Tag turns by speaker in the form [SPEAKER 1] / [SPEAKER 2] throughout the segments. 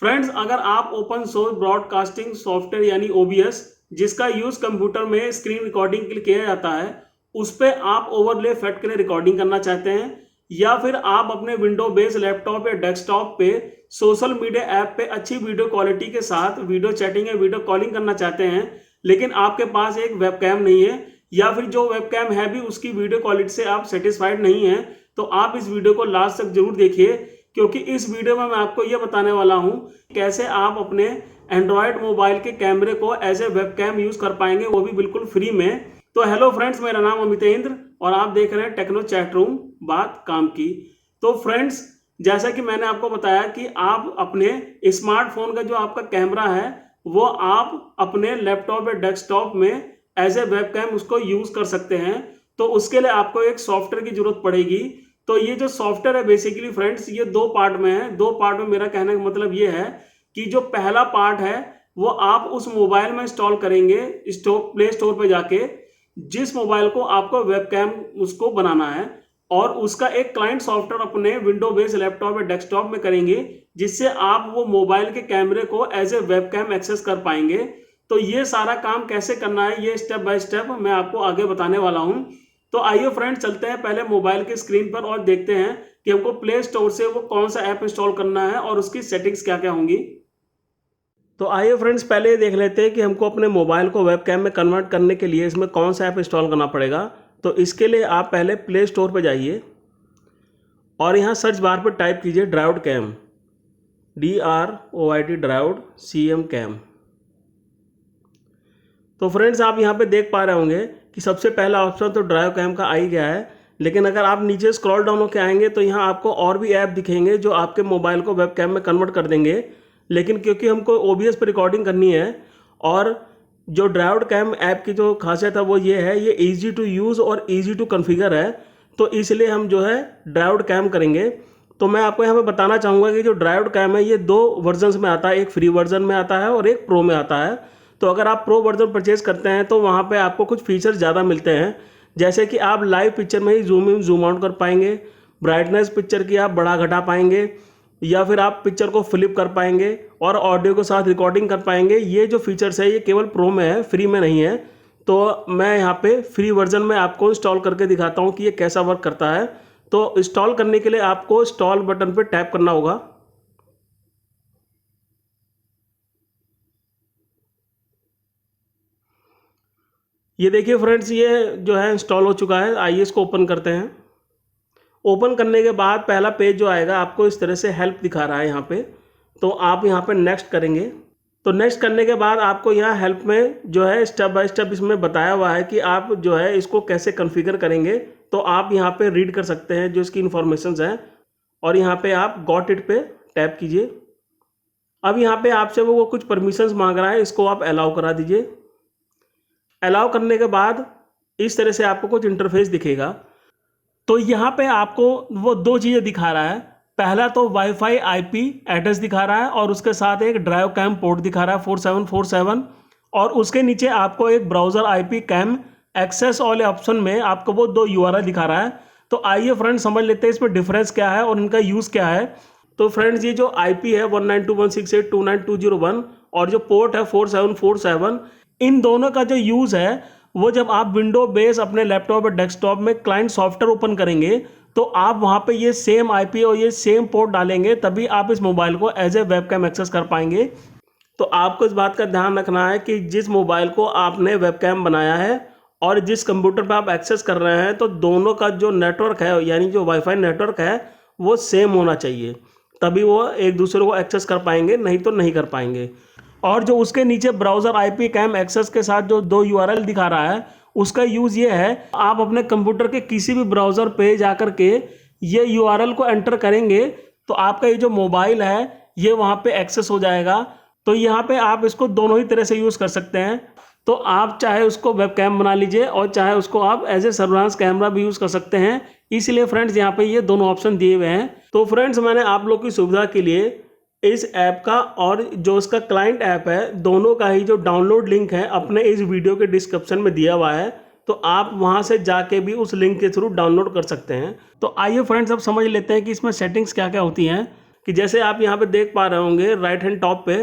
[SPEAKER 1] Friends, अगर आप open source broadcasting software यानी ओबीएस जिसका यूज कंप्यूटर में स्क्रीन रिकॉर्डिंग के लिए किया जाता है उस पर आप ओवरले इफेक्ट के लिए रिकॉर्डिंग करना चाहते हैं, या फिर आप अपने विंडो बेस्ड लैपटॉप या डेस्कटॉप पे सोशल मीडिया ऐप पे अच्छी वीडियो क्वालिटी के साथ वीडियो चैटिंग या वीडियो कॉलिंग करना चाहते हैं, लेकिन आपके पास एक वेबकैम नहीं है, या फिर जो वेबकैम है भी उसकी वीडियो क्वालिटी से आप सेटिस्फाइड नहीं है, तो आप इस वीडियो को लास्ट तक जरूर देखिए, क्योंकि इस वीडियो में मैं आपको यह बताने वाला हूं कैसे आप अपने एंड्रॉयड मोबाइल के कैमरे को एज ए वेबकैम यूज कर पाएंगे, वो भी बिल्कुल फ्री में। तो हेलो फ्रेंड्स, मेरा नाम अमितेंद्र और आप देख रहे हैं टेक्नो चैट रूम, बात काम की। तो फ्रेंड्स, जैसा कि मैंने आपको बताया कि आप अपने स्मार्टफोन का जो आपका कैमरा है वो आप अपने लैपटॉप या डेस्कटॉप में एज ए वेबकैम उसको यूज कर सकते हैं। तो उसके लिए आपको एक सॉफ्टवेयर की जरूरत पड़ेगी। तो ये जो सॉफ्टवेयर है बेसिकली फ्रेंड्स, ये दो पार्ट में है। दो पार्ट में मेरा कहने का मतलब ये है कि जो पहला पार्ट है वो आप उस मोबाइल में इंस्टॉल करेंगे प्ले स्टोर पे जाके, जिस मोबाइल को आपको वेबकैम उसको बनाना है, और उसका एक क्लाइंट सॉफ्टवेयर अपने विंडो बेस्ड लैपटॉप या डेस्कटॉप में करेंगे, जिससे आप वो मोबाइल के कैमरे को एज ए वेबकैम एक्सेस कर पाएंगे। तो ये सारा काम कैसे करना है ये स्टेप बाय स्टेप मैं आपको आगे बताने वाला हूं। तो आइए फ्रेंड्स, चलते हैं पहले मोबाइल के स्क्रीन पर और देखते हैं कि हमको प्ले स्टोर से वो कौन सा ऐप इंस्टॉल करना है और उसकी सेटिंग्स क्या क्या होंगी। तो आइए फ्रेंड्स, पहले देख लेते हैं कि हमको अपने मोबाइल को वेबकैम में कन्वर्ट करने के लिए इसमें कौन सा ऐप इंस्टॉल करना पड़ेगा। तो इसके लिए आप पहले प्ले स्टोर पर जाइए और यहाँ सर्च बार पर टाइप कीजिए ड्राउड कैम, DROID ड्राउड CM कैम। तो फ्रेंड्स, आप यहाँ पे देख पा रहे होंगे कि सबसे पहला ऑप्शन तो ड्राइव कैम का आ ही गया है, लेकिन अगर आप नीचे स्क्रॉल डाउन होकर आएंगे तो यहाँ आपको और भी ऐप दिखेंगे जो आपके मोबाइल को वेबकैम में कन्वर्ट कर देंगे। लेकिन क्योंकि हमको OBS पर रिकॉर्डिंग करनी है और जो ड्राइव कैम ऐप की जो खासियत है वो ये है, ये ईजी टू यूज़ और ईजी टू कन्फिगर है, तो इसलिए हम जो है ड्राइव कैम करेंगे। तो मैं आपको यहाँ पे बताना चाहूँगा कि जो ड्राइव कैम है ये दो वर्जन्स में आता है, एक फ्री वर्जन में आता है और एक प्रो में आता है। तो अगर आप प्रो वर्जन परचेज करते हैं तो वहाँ पे आपको कुछ फीचर्स ज़्यादा मिलते हैं, जैसे कि आप लाइव पिक्चर में ही जूम इन जूम आउट कर पाएंगे, ब्राइटनेस पिक्चर की आप बढ़ा घटा पाएंगे, या फिर आप पिक्चर को फ्लिप कर पाएंगे और ऑडियो के साथ रिकॉर्डिंग कर पाएंगे। ये जो फीचर्स है ये केवल प्रो में है, फ्री में नहीं है। तो मैं यहाँ पे फ्री वर्जन में आपको इंस्टॉल करके दिखाता हूँ कि ये कैसा वर्क करता है। तो इंस्टॉल करने के लिए आपको इंस्टॉल बटन पर टैप करना होगा। ये देखिए फ्रेंड्स, ये जो है इंस्टॉल हो चुका है। आइए इसको ओपन करते हैं। ओपन करने के बाद पहला पेज जो आएगा आपको इस तरह से हेल्प दिखा रहा है यहाँ पे, तो आप यहाँ पे नेक्स्ट करेंगे। तो नेक्स्ट करने के बाद आपको यहाँ हेल्प में जो है स्टेप बाय स्टेप इसमें बताया हुआ है कि आप जो है इसको कैसे कॉन्फ़िगर करेंगे। तो आप यहाँ पे रीड कर सकते हैं जो इसकी इन्फॉर्मेशंस हैं, और यहाँ पे आप गॉट इट पे टैप कीजिए। अब यहाँ पे आपसे वो कुछ परमिशंस मांग रहा है, इसको आप अलाउ करा दीजिए। अलाउ करने के बाद इस तरह से आपको कुछ इंटरफेस दिखेगा। तो यहाँ पे आपको वो दो चीज़ें दिखा रहा है। पहला तो वाईफाई IP एड्रेस दिखा रहा है और उसके साथ एक ड्राइव कैम पोर्ट दिखा रहा है 4747, और उसके नीचे आपको एक ब्राउज़र IP कैम एक्सेस वाले ऑप्शन में आपको वो दो URL दिखा रहा है। तो आइए फ्रेंड्स, समझ लेते हैं इसमें डिफरेंस क्या है और इनका यूज़ क्या है। तो फ्रेंड्स, ये जो IP है 192.168.292.0.1 और जो पोर्ट है 4747, इन दोनों का जो यूज़ है वो जब आप विंडो बेस अपने लैपटॉप और डेस्कटॉप में क्लाइंट सॉफ्टवेयर ओपन करेंगे तो आप वहाँ पे ये सेम IP और ये सेम पोर्ट डालेंगे, तभी आप इस मोबाइल को एज ए वेबकैम एक्सेस कर पाएंगे। तो आपको इस बात का ध्यान रखना है कि जिस मोबाइल को आपने वेबकैम बनाया है और जिस कंप्यूटर पर आप एक्सेस कर रहे हैं, तो दोनों का जो नेटवर्क है यानी जो वाईफाई नेटवर्क है वो सेम होना चाहिए, तभी वो एक दूसरे को एक्सेस कर पाएंगे, नहीं तो नहीं कर पाएंगे। और जो उसके नीचे ब्राउज़र IP कैम एक्सेस के साथ जो दो URL दिखा रहा है उसका यूज़ ये है, आप अपने कंप्यूटर के किसी भी ब्राउज़र पे जाकर के ये URL को एंटर करेंगे तो आपका ये जो मोबाइल है ये वहाँ पे एक्सेस हो जाएगा। तो यहाँ पे आप इसको दोनों ही तरह से यूज़ कर सकते हैं। तो आप चाहे उसको वेबकैम बना लीजिए और चाहे उसको आप एज ए सर्विलांस कैमरा भी यूज़ कर सकते हैं। इसलिए फ्रेंड्स, यहाँ पे ये दोनों ऑप्शन दिए हुए हैं। तो फ्रेंड्स, मैंने आप लोग की सुविधा के लिए इस ऐप का और जो इसका क्लाइंट ऐप है दोनों का ही जो डाउनलोड लिंक है अपने इस वीडियो के डिस्क्रिप्शन में दिया हुआ है, तो आप वहां से जाके भी उस लिंक के थ्रू डाउनलोड कर सकते हैं। तो आइए फ्रेंड्स, अब समझ लेते हैं कि इसमें सेटिंग्स क्या क्या होती हैं। कि जैसे आप यहाँ पे देख पा रहे होंगे राइट हैंड टॉप पे,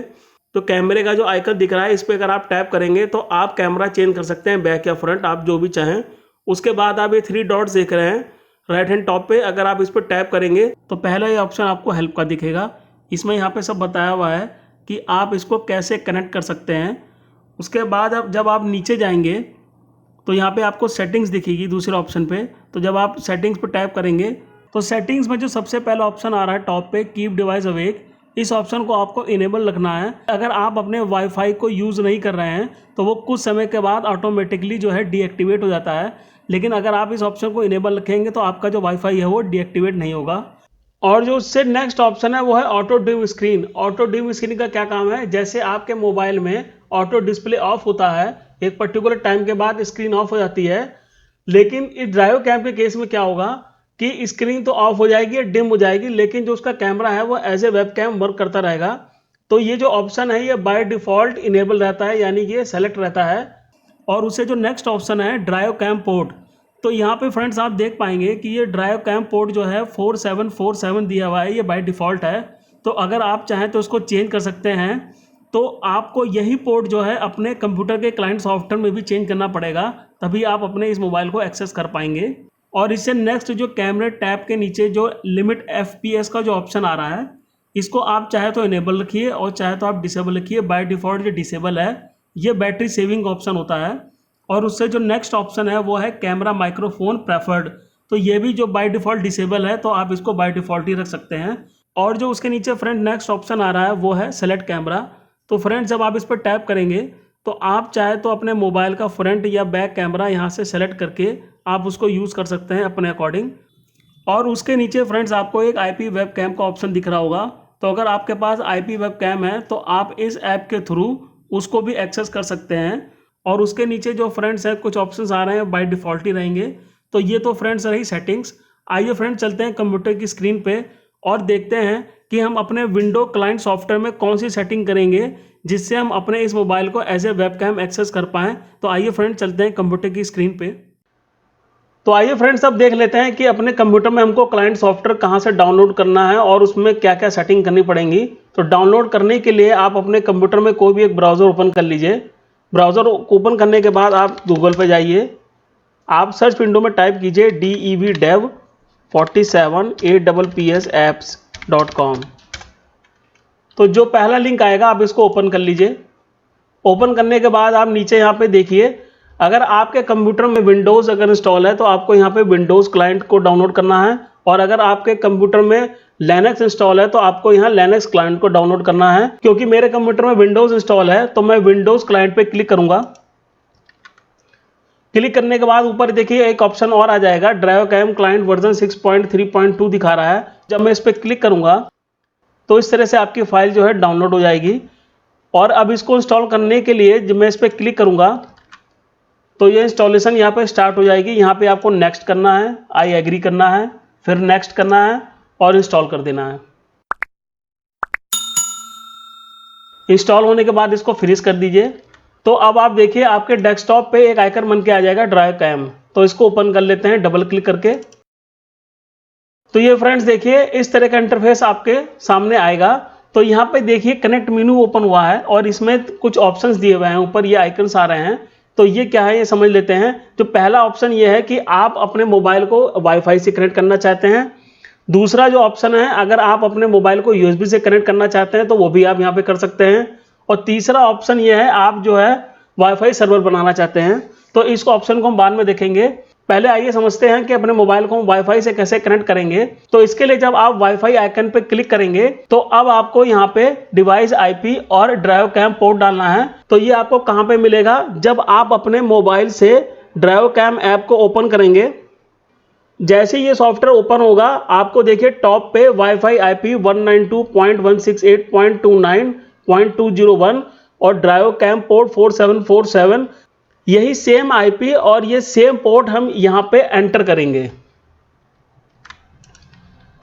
[SPEAKER 1] तो कैमरे का जो आइकन दिख रहा है इस पर अगर आप टैप करेंगे तो आप कैमरा चेंज कर सकते हैं, बैक या फ्रंट आप जो भी चाहें। उसके बाद आप ये 3 डॉट्स देख रहे हैं राइट हैंड टॉप पे, अगर आप इस पर टैप करेंगे तो पहला ये ऑप्शन आपको हेल्प का दिखेगा। इसमें यहाँ पे सब बताया हुआ है कि आप इसको कैसे कनेक्ट कर सकते हैं। उसके बाद अब जब आप नीचे जाएंगे तो यहाँ पे आपको सेटिंग्स दिखेगी दूसरे ऑप्शन पे। तो जब आप सेटिंग्स पर टैप करेंगे तो सेटिंग्स में जो सबसे पहला ऑप्शन आ रहा है टॉप पे, कीप डिवाइस अवेक, इस ऑप्शन को आपको इनेबल रखना है। अगर आप अपने वाईफाई को यूज़ नहीं कर रहे हैं तो वो कुछ समय के बाद ऑटोमेटिकली जो है डीएक्टिवेट हो जाता है, लेकिन अगर आप इस ऑप्शन को इनेबल रखेंगे तो आपका जो वाईफाई है वो डीएक्टिवेट नहीं होगा। और जो उससे नेक्स्ट ऑप्शन है वो है auto dim screen. Auto dim screen का क्या काम है, जैसे आपके मोबाइल में ऑटो डिस्प्ले ऑफ होता है, एक पर्टिकुलर टाइम के बाद स्क्रीन ऑफ हो जाती है, लेकिन इस ड्राइव कैम के केस में क्या होगा कि स्क्रीन तो ऑफ हो जाएगी, डिम हो जाएगी, लेकिन जो उसका कैमरा है वो as a webcam work करता रहेगा। तो ये जो ऑप्शन है ये बाय डिफॉल्ट इनेबल रहता है, यानी कि ये सेलेक्ट रहता है। और उससे जो नेक्स्ट ऑप्शन है ड्राइव कैम पोर्ट, तो यहाँ पे फ्रेंड्स आप देख पाएंगे कि ये ड्राइव कैम पोर्ट जो है 4747 दिया हुआ है, ये बाय डिफ़ॉल्ट है। तो अगर आप चाहें तो उसको चेंज कर सकते हैं। तो आपको यही पोर्ट जो है अपने कंप्यूटर के क्लाइंट सॉफ्टवेयर में भी चेंज करना पड़ेगा, तभी आप अपने इस मोबाइल को एक्सेस कर पाएंगे। और इससे नेक्स्ट जो कैमरे टैब के नीचे जो लिमिट FPS का जो ऑप्शन आ रहा है, इसको आप चाहे तो इनेबल रखिए और चाहे तो आप डिसेबल रखिए। बाय डिफ़ॉल्ट ये डिसेबल है, ये बैटरी सेविंग ऑप्शन होता है। और उससे जो नेक्स्ट ऑप्शन है वो है कैमरा माइक्रोफोन प्रेफर्ड, तो ये भी जो बाय डिफ़ॉल्ट डिसेबल है, तो आप इसको बाय डिफ़ॉल्ट ही रख सकते हैं। और जो उसके नीचे फ्रेंड नेक्स्ट ऑप्शन आ रहा है वो है सेलेक्ट कैमरा। तो फ्रेंड जब आप इस पर टैप करेंगे तो आप चाहे तो अपने मोबाइल का फ्रंट या बैक कैमरा यहाँ से सेलेक्ट करके आप उसको यूज़ कर सकते हैं अपने अकॉर्डिंग। और उसके नीचे फ्रेंड्स आपको एक IP वेब कैम का ऑप्शन दिख रहा होगा। तो अगर आपके पास IP वेब कैम है तो आप इस ऐप के थ्रू उसको भी एक्सेस कर सकते हैं। और उसके नीचे जो फ्रेंड्स हैं कुछ ऑप्शंस आ रहे हैं बाय डिफ़ॉल्ट ही रहेंगे। तो ये तो फ्रेंड्स रही सेटिंग्स। आइए फ्रेंड्स चलते हैं कंप्यूटर की स्क्रीन पे और देखते हैं कि हम अपने विंडो क्लाइंट सॉफ्टवेयर में कौन सी सेटिंग करेंगे जिससे हम अपने इस मोबाइल को as a webcam access कर पाएँ। तो आइए फ्रेंड्स चलते हैं कंप्यूटर की स्क्रीन पे। तो आइए फ्रेंड्स अब देख लेते हैं कि अपने कंप्यूटर में हमको क्लाइंट सॉफ्टवेयर कहाँ से डाउनलोड करना है और उसमें क्या क्या सेटिंग करनी पड़ेंगी। तो डाउनलोड करने के लिए आप अपने कंप्यूटर में कोई भी एक ब्राउज़र ओपन कर लीजिए। ब्राउज़र ओपन करने के बाद आप गूगल पे जाइए, आप सर्च विंडो में टाइप कीजिए dev47appsapps.com। तो जो पहला लिंक आएगा आप इसको ओपन कर लीजिए। ओपन करने के बाद आप नीचे यहाँ पे देखिए, अगर आपके कंप्यूटर में विंडोज़ अगर इंस्टॉल है तो आपको यहाँ पे विंडोज़ क्लाइंट को डाउनलोड करना है, और अगर आपके कंप्यूटर में लिनक्स इंस्टॉल है तो आपको यहाँ लिनक्स क्लाइंट को डाउनलोड करना है। क्योंकि मेरे कंप्यूटर में विंडोज़ इंस्टॉल है तो मैं विंडोज़ क्लाइंट पे क्लिक करूंगा। क्लिक करने के बाद ऊपर देखिए एक ऑप्शन और आ जाएगा, ड्राइव कैम क्लाइंट वर्जन 6.3.2 दिखा रहा है। जब मैं इस पर क्लिक करूंगा तो इस तरह से आपकी फाइल जो है डाउनलोड हो जाएगी। और अब इसको इंस्टॉल करने के लिए जब मैं इस पर क्लिक करूंगा तो ये इंस्टॉलेशन यहाँ पे स्टार्ट हो जाएगी। यहाँ पे आपको नेक्स्ट करना है, आई एग्री करना है, फिर नेक्स्ट करना है और इंस्टॉल कर देना है। इंस्टॉल होने के बाद इसको फिनिश कर दीजिए। तो अब आप देखिए आपके डेस्कटॉप पे एक आइकन बन के आ जाएगा ड्राइव कैम। तो इसको ओपन कर लेते हैं डबल क्लिक करके। तो ये फ्रेंड्स देखिए इस तरह का इंटरफेस आपके सामने आएगा। तो यहाँ पे देखिए कनेक्ट मेनू ओपन हुआ है और इसमें कुछ ऑप्शंस दिए हुए हैं, ऊपर ये आइकन्स आ रहे हैं। तो ये क्या है ये समझ लेते हैं। जो पहला ऑप्शन ये है कि आप अपने मोबाइल को वाईफाई से कनेक्ट करना चाहते हैं। दूसरा जो ऑप्शन है, अगर आप अपने मोबाइल को यूएसबी से कनेक्ट करना चाहते हैं तो वो भी आप यहाँ पे कर सकते हैं। और तीसरा ऑप्शन ये है, आप जो है वाईफाई सर्वर बनाना चाहते हैं। तो इस ऑप्शन को हम बाद में देखेंगे। पहले आइए समझते हैं कि अपने मोबाइल को हम वाईफाई से कैसे कनेक्ट करेंगे। तो इसके लिए जब आप वाईफाई आइकन पे क्लिक करेंगे तो अब आपको यहाँ पे डिवाइस IP और ड्राइव कैम पोर्ट डालना है। तो ये आपको कहाँ पे मिलेगा, जब आप अपने मोबाइल से ड्राइव कैम ऐप को ओपन करेंगे। जैसे ये सॉफ्टवेयर ओपन होगा आपको देखिए टॉप पे वाईफाई IP 192.168.29.201 और ड्राइव कैम पोर्ट 4747, यही सेम IP और ये सेम पोर्ट हम यहाँ पे एंटर करेंगे।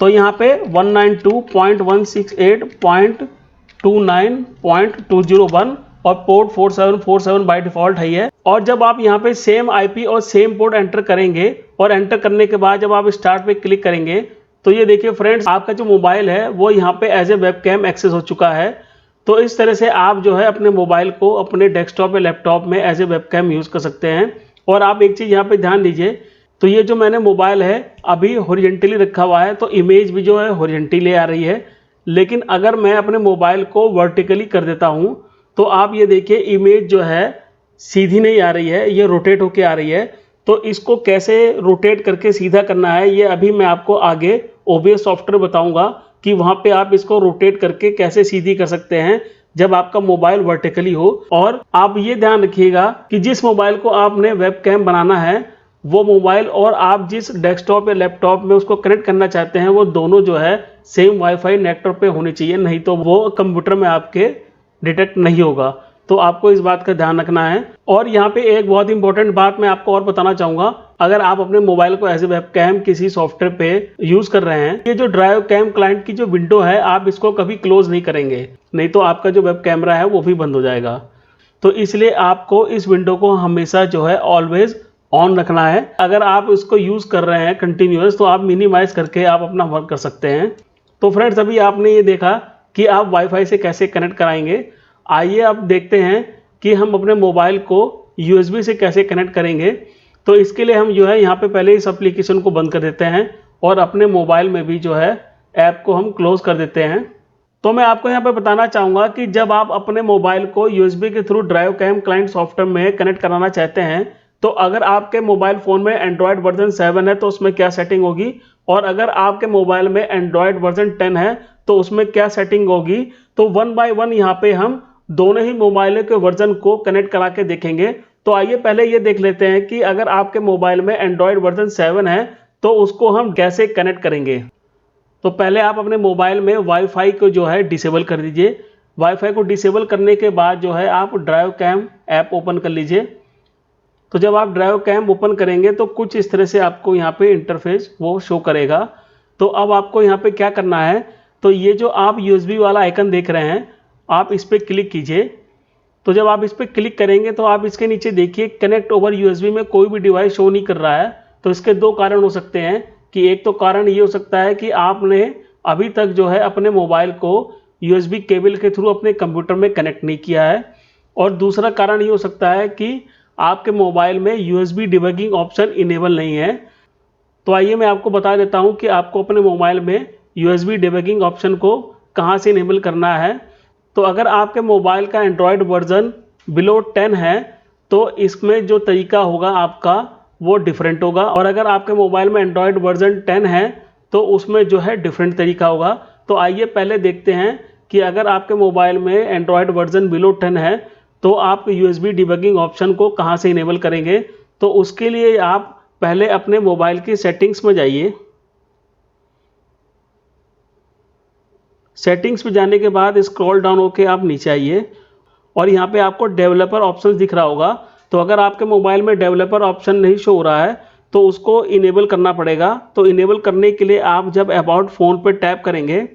[SPEAKER 1] तो यहाँ पे 192.168.29.201 और पोर्ट 4747 बाय डिफॉल्ट है ये। और जब आप यहाँ पे सेम IP और सेम पोर्ट एंटर करेंगे और एंटर करने के बाद जब आप स्टार्ट पे क्लिक करेंगे तो ये देखिए फ्रेंड्स, आपका जो मोबाइल है वो यहाँ पे एज ए वेबकैम एक्सेस हो चुका है। तो इस तरह से आप जो है अपने मोबाइल को अपने डेस्कटॉप या लैपटॉप में एज ए वेबकैम यूज़ कर सकते हैं। और आप एक चीज़ यहाँ पे ध्यान दीजिए, तो ये जो मैंने मोबाइल है अभी हॉरिजॉन्टली रखा हुआ है, तो इमेज भी जो है हॉरिजॉन्टली आ रही है। लेकिन अगर मैं अपने मोबाइल को वर्टिकली कर देता हूँ तो आप ये देखिए इमेज जो है सीधी नहीं आ रही है, ये रोटेट होके आ रही है। तो इसको कैसे रोटेट करके सीधा करना है ये अभी मैं आपको आगे OBS सॉफ्टवेयर बताऊंगा कि वहाँ पे आप इसको रोटेट करके कैसे सीधी कर सकते हैं जब आपका मोबाइल वर्टिकली हो। और आप ये ध्यान रखिएगा कि जिस मोबाइल को आपने वेबकैम बनाना है वो मोबाइल और आप जिस डेस्कटॉप या लैपटॉप में उसको कनेक्ट करना चाहते हैं वो दोनों जो है सेम वाईफाई नेटवर्क पे होनी चाहिए, नहीं तो वो कंप्यूटर में आपके डिटेक्ट नहीं होगा। तो आपको इस बात का ध्यान रखना है। और यहाँ पे एक बहुत इंपॉर्टेंट बात मैं आपको और बताना चाहूँगा, अगर आप अपने मोबाइल को एज ए वेबकैम किसी सॉफ्टवेयर पे यूज़ कर रहे हैं, ये जो ड्राइव कैम क्लाइंट की जो विंडो है आप इसको कभी क्लोज नहीं करेंगे, नहीं तो आपका जो वेब कैमरा है वो भी बंद हो जाएगा। तो इसलिए आपको इस विंडो को हमेशा जो है ऑलवेज ऑन रखना है। अगर आप इसको यूज़ कर रहे हैं कंटिन्यूअस तो आप मिनिमाइज करके आप अपना वर्क कर सकते हैं। तो फ्रेंड्स, अभी आपने ये देखा कि आप वाईफाई से कैसे कनेक्ट कराएंगे। आइए अब देखते हैं कि हम अपने मोबाइल को USB से कैसे कनेक्ट करेंगे। तो इसके लिए हम जो है यहाँ पे पहले इस एप्लीकेशन को बंद कर देते हैं और अपने मोबाइल में भी जो है ऐप को हम क्लोज कर देते हैं। तो मैं आपको यहाँ पे बताना चाहूँगा कि जब आप अपने मोबाइल को USB के through DroidCam client software में कनेक्ट कराना चाहते हैं, तो अगर आपके मोबाइल फ़ोन में एंड्रॉयड वर्जन 7 है तो उसमें क्या सेटिंग होगी, और अगर आपके मोबाइल में एंड्रॉयड वर्जन 10 है तो उसमें क्या सेटिंग होगी। तो वन बाय वन यहाँ पे हम दोनों ही मोबाइल के वर्जन को कनेक्ट करा के देखेंगे। तो आइए पहले ये देख लेते हैं कि अगर आपके मोबाइल में एंड्रॉयड वर्जन 7 है तो उसको हम कैसे कनेक्ट करेंगे। तो पहले आप अपने मोबाइल में वाईफाई को जो है डिसेबल कर दीजिए। वाईफाई को डिसेबल करने के बाद जो है आप ड्राइव कैम ऐप ओपन कर लीजिए। तो जब आप ड्राइव कैम ओपन करेंगे तो कुछ इस तरह से आपको यहाँ पे इंटरफेस वो शो करेगा। तो अब आपको यहाँ पे क्या करना है, तो ये जो आप USB वाला आइकन देख रहे हैं आप इस पर क्लिक कीजिए। तो जब आप इस पर क्लिक करेंगे तो आप इसके नीचे देखिए कनेक्ट ओवर USB में कोई भी डिवाइस शो नहीं कर रहा है। तो इसके दो कारण हो सकते हैं कि एक तो कारण ये हो सकता है कि आपने अभी तक जो है अपने मोबाइल को USB केबल के थ्रू अपने कंप्यूटर में कनेक्ट नहीं किया है, और दूसरा कारण ये हो सकता है कि आपके मोबाइल में USB डिबगिंग ऑप्शन इनेबल नहीं है। तो आइए मैं आपको बता देता हूँ कि आपको अपने मोबाइल में USB डिबगिंग ऑप्शन को कहाँ से इनेबल करना है। तो अगर आपके मोबाइल का एंड्रॉयड वर्जन बिलो 10 है तो इसमें जो तरीका होगा आपका वो डिफरेंट होगा, और अगर आपके मोबाइल में एंड्रॉयड वर्जन 10 है तो उसमें जो है डिफरेंट तरीका होगा। तो आइए पहले देखते हैं कि अगर आपके मोबाइल में एंड्रॉयड वर्जन बिलो 10 है तो आप USB डिबगिंग ऑप्शन को कहाँ से इनेबल करेंगे। तो उसके लिए आप पहले अपने मोबाइल की सेटिंग्स में जाइए। सेटिंग्स में जाने के बाद स्क्रॉल डाउन होके आप नीचे आइए और यहाँ पे आपको डेवलपर ऑप्शन दिख रहा होगा। तो अगर आपके मोबाइल में डेवलपर ऑप्शन नहीं शो हो रहा है तो उसको इनेबल करना पड़ेगा। तो इनेबल करने के लिए आप जब अबाउट फ़ोन पर टैप करेंगे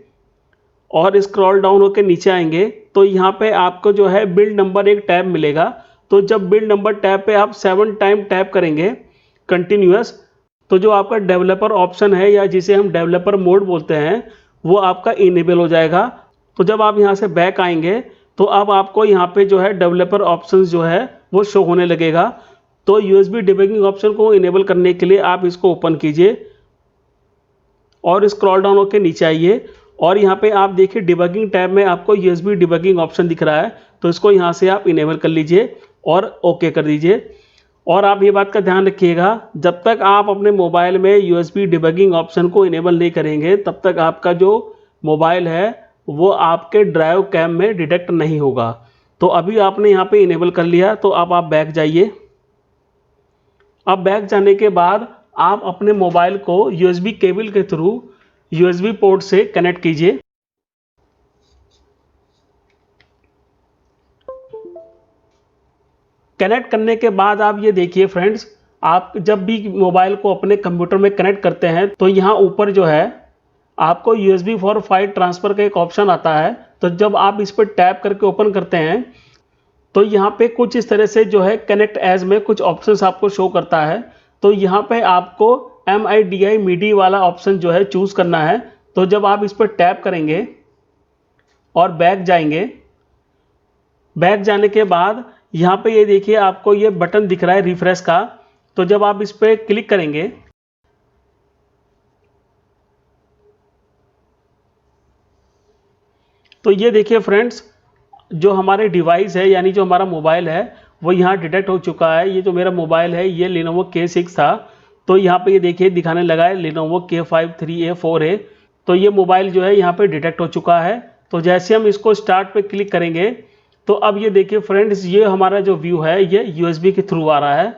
[SPEAKER 1] और स्क्रॉल डाउन होकर नीचे आएंगे तो यहाँ पे आपको जो है बिल्ड नंबर एक टैब मिलेगा। तो जब बिल्ड नंबर टैब पे आप 7 टाइम टैप करेंगे कंटिन्यूअस, तो जो आपका डेवलपर ऑप्शन है या जिसे हम डेवलपर मोड बोलते हैं वो आपका इनेबल हो जाएगा। तो जब आप यहाँ से बैक आएंगे तो अब आपको यहाँ पे जो है डेवलपर ऑप्शन जो है वो शो होने लगेगा। तो USB डिबगिंग ऑप्शन को इनेबल करने के लिए आप इसको ओपन कीजिए और स्क्रॉल डाउन होकर नीचे आइए और यहाँ पे आप देखिए डिबगिंग टैब में आपको USB डिबगिंग ऑप्शन दिख रहा है। तो इसको यहाँ से आप इनेबल कर लीजिए और ओके कर दीजिए। और आप ये बात का ध्यान रखिएगा, जब तक आप अपने मोबाइल में USB डिबगिंग ऑप्शन को इनेबल नहीं करेंगे तब तक आपका जो मोबाइल है वो आपके ड्राइव कैम में डिटेक्ट नहीं होगा। तो अभी आपने यहाँ पे इनेबल कर लिया तो अब आप बैक जाइए। अब बैक जाने के बाद आप अपने मोबाइल को USB केबल के थ्रू USB पोर्ट से कनेक्ट कीजिए। कनेक्ट करने के बाद आप ये देखिए फ्रेंड्स, आप जब भी मोबाइल को अपने कंप्यूटर में कनेक्ट करते हैं तो यहाँ ऊपर जो है आपको USB फॉर फाइल ट्रांसफ़र का एक ऑप्शन आता है। तो जब आप इस पर टैप करके ओपन करते हैं तो यहाँ पे कुछ इस तरह से जो है कनेक्ट एज में कुछ ऑप्शंस आपको शो करता है। तो यहाँ पे आपको MIDI MIDI वाला ऑप्शन जो है चूज़ करना है। तो जब आप इस पर टैप करेंगे और बैक जाएंगे, बैक जाने के बाद यहाँ पे ये देखिए आपको ये बटन दिख रहा है रिफ्रेश का। तो जब आप इस पर क्लिक करेंगे तो ये देखिए फ्रेंड्स, जो हमारे डिवाइस है यानी जो हमारा मोबाइल है वो यहाँ डिटेक्ट हो चुका है। ये जो मेरा मोबाइल है ये Lenovo K6 था। तो यहाँ पे ये देखिए दिखाने लगा है Lenovo K5 3A 4A। तो ये मोबाइल जो है यहाँ पे डिटेक्ट हो चुका है। तो जैसे हम इसको स्टार्ट पे क्लिक करेंगे तो अब ये देखिए फ्रेंड्स, ये हमारा जो व्यू है ये USB के थ्रू आ रहा है।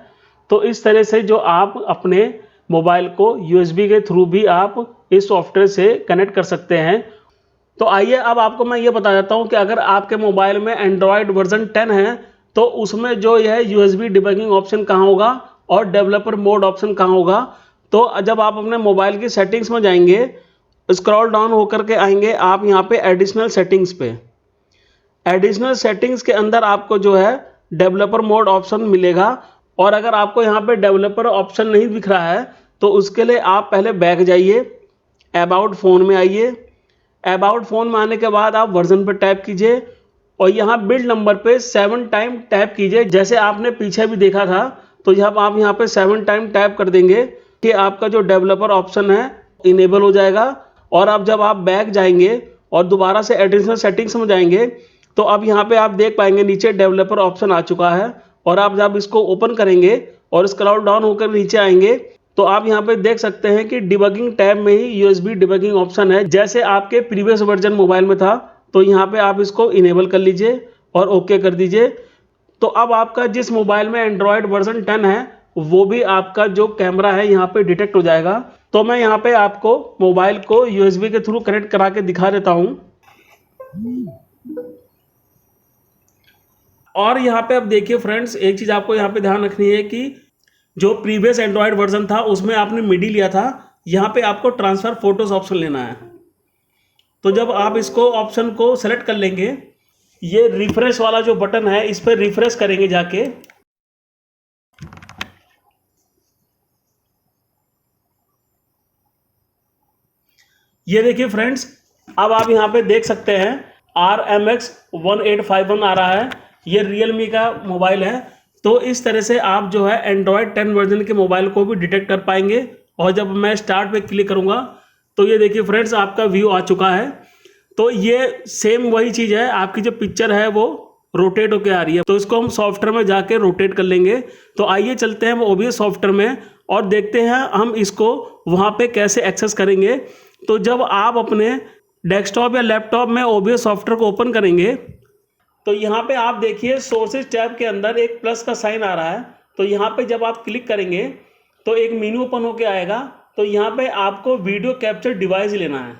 [SPEAKER 1] तो इस तरह से जो आप अपने मोबाइल को USB के थ्रू भी आप इस सॉफ्टवेयर से कनेक्ट कर सकते हैं। तो आइए अब आपको मैं ये बता देता हूँ कि अगर आपके मोबाइल में एंड्रॉयड वर्जन 10 है तो उसमें जो यह USB डिबगिंग ऑप्शन कहाँ होगा और डेवलपर मोड ऑप्शन कहाँ होगा। तो जब आप अपने मोबाइल की सेटिंग्स में जाएंगे, स्क्रॉल डाउन होकर के आएंगे आप यहाँ पे एडिशनल सेटिंग्स पे। एडिशनल सेटिंग्स के अंदर आपको जो है डेवलपर मोड ऑप्शन मिलेगा। और अगर आपको यहाँ पे डेवलपर ऑप्शन नहीं दिख रहा है तो उसके लिए आप पहले बैक जाइए, अबाउट फ़ोन में आइए। अबाउट फ़ोन में आने के बाद आप वर्जन पर टैप कीजिए और यहाँ बिल्ड नंबर पे 7 टाइम टैप कीजिए। जैसे आपने पीछे भी देखा था, तो जब आप यहाँ पे 7 टाइम टैप कर देंगे कि आपका जो डेवलपर ऑप्शन है इनेबल हो जाएगा। और अब जब आप बैक जाएंगे और दोबारा से एडिशनल सेटिंग्स में जाएंगे तो अब यहाँ पे आप देख पाएंगे नीचे डेवलपर ऑप्शन आ चुका है। और आप जब इसको ओपन करेंगे और स्क्रॉल डाउन होकर नीचे आएंगे तो आप यहाँ पे देख सकते हैं कि डिबगिंग टैब में ही USB डिबगिंग ऑप्शन है, जैसे आपके प्रीवियस वर्जन मोबाइल में था। तो यहाँ पे आप इसको इनेबल कर लीजिए और ओके कर दीजिए। तो अब आपका जिस मोबाइल में एंड्रॉयड वर्जन 10 है वो भी आपका जो कैमरा है यहाँ पे डिटेक्ट हो जाएगा। तो मैं यहाँ पे आपको मोबाइल को USB के थ्रू कनेक्ट करा के दिखा देता हूँ। और यहाँ पे अब देखिए फ्रेंड्स, एक चीज़ आपको यहाँ पे ध्यान रखनी है कि जो प्रीवियस एंड्रॉयड वर्जन था उसमें आपने मिडी लिया था, यहाँ पे आपको ट्रांसफर फोटोज ऑप्शन लेना है। तो जब आप इसको ऑप्शन को सेलेक्ट कर लेंगे, ये रिफ्रेश वाला जो बटन है इस पर रिफ्रेश करेंगे जाके। ये देखिए फ्रेंड्स, अब आप यहाँ पे देख सकते हैं RMX 1851 आ रहा है। ये रियलमी का मोबाइल है। तो इस तरह से आप जो है एंड्रॉयड 10 वर्जन के मोबाइल को भी डिटेक्ट कर पाएंगे। और जब मैं स्टार्ट पे क्लिक करूँगा तो ये देखिए फ्रेंड्स, आपका व्यू आ चुका है। तो ये सेम वही चीज़ है, आपकी जो पिक्चर है वो रोटेट होके आ रही है। तो इसको हम सॉफ्टवेयर में जाके रोटेट कर लेंगे। तो आइए चलते हैं OBS सॉफ्टवेयर में और देखते हैं हम इसको वहाँ पे कैसे एक्सेस करेंगे। तो जब आप अपने डेस्कटॉप या लैपटॉप में OBS सॉफ्टवेयर को ओपन करेंगे तो यहाँ पे आप देखिए सोर्सेज टैब के अंदर एक प्लस का साइन आ रहा है। तो यहाँ पे जब आप क्लिक करेंगे तो एक मेनू ओपन होके आएगा। तो यहाँ पे आपको वीडियो कैप्चर डिवाइस लेना है।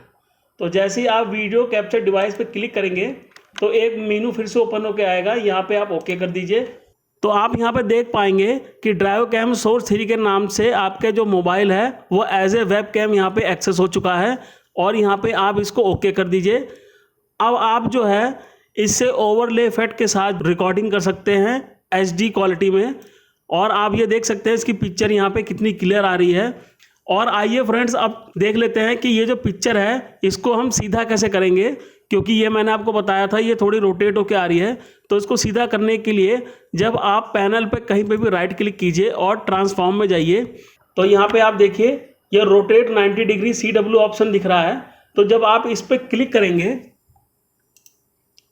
[SPEAKER 1] तो जैसे ही आप वीडियो कैप्चर डिवाइस पे क्लिक करेंगे तो एक मेनू फिर से ओपन होके आएगा, यहाँ पे आप ओके कर दीजिए। तो आप यहाँ पे देख पाएंगे कि ड्राइव कैम सोर्स 3 के नाम से आपके जो मोबाइल है वो एज ए वेब कैम यहाँ पे एक्सेस हो चुका है। और यहाँ पे आप इसको ओके कर दीजिए। अब आप जो है इससे ओवरले इफेक्ट के साथ रिकॉर्डिंग कर सकते हैं HD क्वालिटी में। और आप ये देख सकते हैं इसकी पिक्चर यहाँ पे कितनी क्लियर आ रही है। और आइए फ्रेंड्स, अब देख लेते हैं कि ये जो पिक्चर है इसको हम सीधा कैसे करेंगे, क्योंकि ये मैंने आपको बताया था ये थोड़ी रोटेट होके आ रही है। तो इसको सीधा करने के लिए जब आप पैनल पे कहीं पे भी राइट क्लिक कीजिए और ट्रांसफॉर्म में जाइए तो यहाँ पे आप देखिए ये रोटेट 90 डिग्री CW ऑप्शन दिख रहा है। तो जब आप इस पर क्लिक करेंगे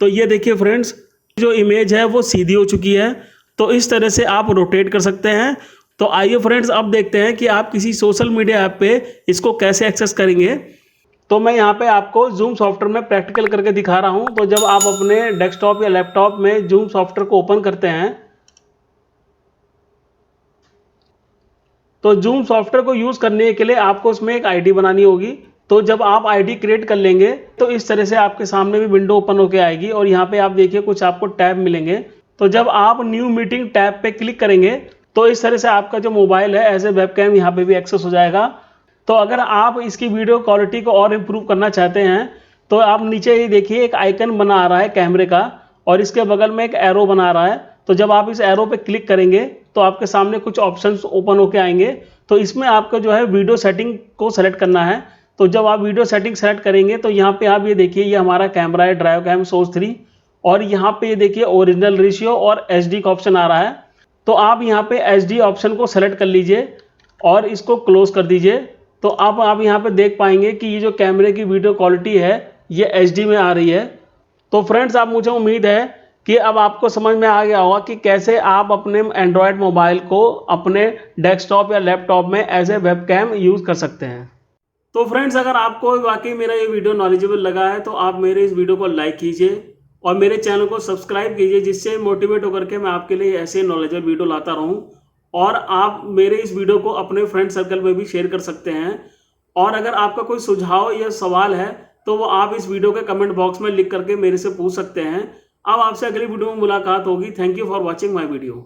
[SPEAKER 1] तो ये देखिए फ्रेंड्स, जो इमेज है वो सीधी हो चुकी है। तो इस तरह से आप रोटेट कर सकते हैं। तो आइए फ्रेंड्स, अब देखते हैं कि आप किसी सोशल मीडिया ऐप पे इसको कैसे एक्सेस करेंगे। तो मैं यहाँ पे आपको जूम सॉफ्टवेयर में प्रैक्टिकल करके दिखा रहा हूँ। तो जब आप अपने डेस्कटॉप या लैपटॉप में जूम सॉफ्टवेयर को ओपन करते हैं तो जूम सॉफ्टवेयर को यूज़ करने के लिए आपको उसमें एक ID बनानी होगी। तो जब आप ID क्रिएट कर लेंगे तो इस तरह से आपके सामने भी विंडो ओपन होके आएगी और यहाँ पे आप देखिए कुछ आपको टैब मिलेंगे। तो जब आप न्यू मीटिंग टैब पे क्लिक करेंगे तो इस तरह से आपका जो मोबाइल है एज ए वेबकैम यहाँ पे भी एक्सेस हो जाएगा। तो अगर आप इसकी वीडियो क्वालिटी को और इम्प्रूव करना चाहते हैं तो आप नीचे ही देखिए एक आइकन बना आ रहा है कैमरे का और इसके बगल में एक एरो बना आ रहा है। तो जब आप इस एरो पे क्लिक करेंगे तो आपके सामने कुछ ऑप्शंस ओपन होके आएंगे। तो इसमें आपको जो है वीडियो सेटिंग को सेलेक्ट करना है। तो जब आप वीडियो सेटिंग सेलेक्ट करेंगे तो यहाँ पे आप ये देखिए, ये हमारा कैमरा है, ड्राइव कैम सोर्स 3, और यहाँ पे ये देखिए ओरिजिनल रेशियो और एचडी का ऑप्शन आ रहा है। तो आप यहाँ पे एचडी ऑप्शन को सेलेक्ट कर लीजिए और इसको क्लोज कर दीजिए। तो अब आप यहाँ पे देख पाएंगे कि ये जो कैमरे की वीडियो क्वालिटी है ये एचडी में आ रही है। तो फ्रेंड्स, आप मुझे उम्मीद है कि अब आपको समझ में आ गया होगा कि कैसे आप अपने एंड्रॉयड मोबाइल को अपने डेस्कटॉप या लैपटॉप में एज ए वेबकैम यूज़ कर सकते हैं। तो फ्रेंड्स, अगर आपको वाकई मेरा ये वीडियो नॉलेजेबल लगा है तो आप मेरे इस वीडियो को लाइक कीजिए और मेरे चैनल को सब्सक्राइब कीजिए, जिससे मोटिवेट होकर के मैं आपके लिए ऐसे नॉलेजेबल वीडियो लाता रहूं। और आप मेरे इस वीडियो को अपने फ्रेंड सर्कल में भी शेयर कर सकते हैं। और अगर आपका कोई सुझाव या सवाल है तो वो आप इस वीडियो के कमेंट बॉक्स में लिख करके मेरे से पूछ सकते हैं। अब आपसे अगली वीडियो में मुलाकात होगी। Thank you for watching my video.